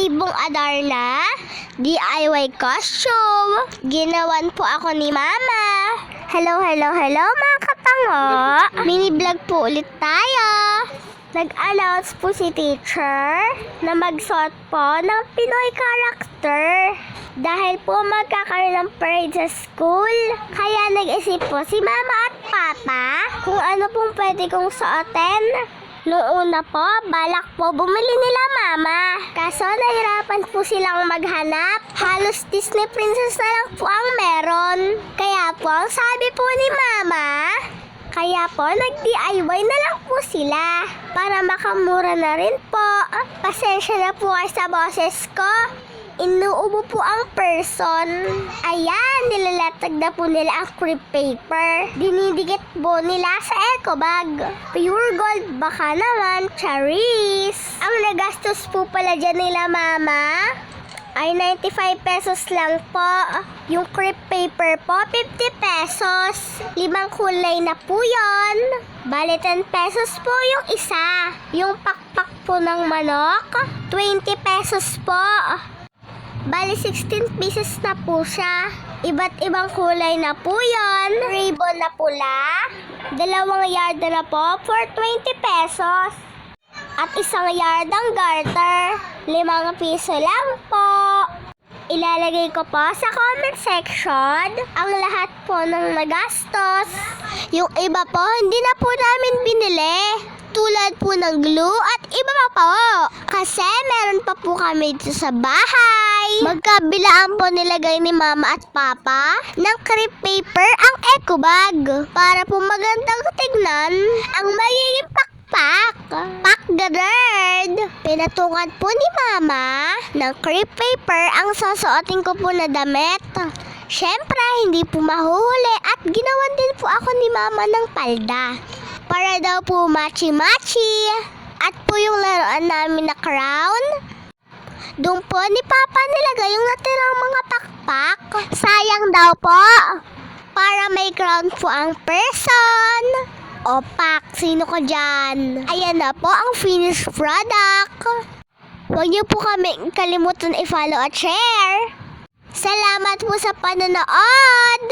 ibong Adarna DIY costume. Ginawan po ako ni Mama. Hello mga katango. Mini vlog po ulit tayo. Nag-announce po si teacher na magsuot po ng Pinoy character. Dahil po magkakaroon ng parade sa school. Kaya nag-isip po si Mama at Papa kung ano pong pwede kong suotin. Noong una po, balak po bumili nila Mama. Kaso nahirapan po silang maghanap. Halos Disney princess na lang po ang meron. Kaya po, ang sabi po ni Mama, kaya po nag-DIY na lang po sila para makamura na rin po. Pasensya na po kayo sa boses ko. Inuubo po ang person. Ayan, nilalatag na po nila ang crepe paper. Dinidikit po nila sa eco bag. Pure gold baka naman, charis. Ang nagastos po pala dyan nila Mama ay 95 pesos lang po. Yung crepe paper po, 50 pesos. 5 kulay na po yon. Bali 10 pesos po yung isa. Yung pakpak po ng manok, 20 pesos po. Bali 16 pieces na po siya. Iba't ibang kulay na po yon. Ribbon na pula. 2 yard na po for 20 pesos. At 1 yardang garter. 5 piso lang po. Ilalagay ko po sa comment section ang lahat po ng nagastos. Yung iba po, hindi na po namin binili. Tulad po ng glue at iba pa po. Kasi meron pa po kami dito sa bahay. Magkabilaan po nilagay ni Mama at Papa ng crepe paper ang eco bag. Para po magandang tignan ang magiging pakpak. Pack the bird. Pinatungan po ni Mama ng crepe paper ang susuotin ko po na damit. Siyempre, hindi po mahuhuli at ginawan din po ako ni Mama ng palda. Para daw po matchy-matchy. At po yung laruan namin na crown. Doon po ni Papa nilagay yung natirang mga pakpak. Sayang daw po. Para may crown po ang person. O pak, sino ko dyan? Ayan na po ang finished product. Huwag niyo po kami kalimutan i-follow at share. Salamat po sa panonood.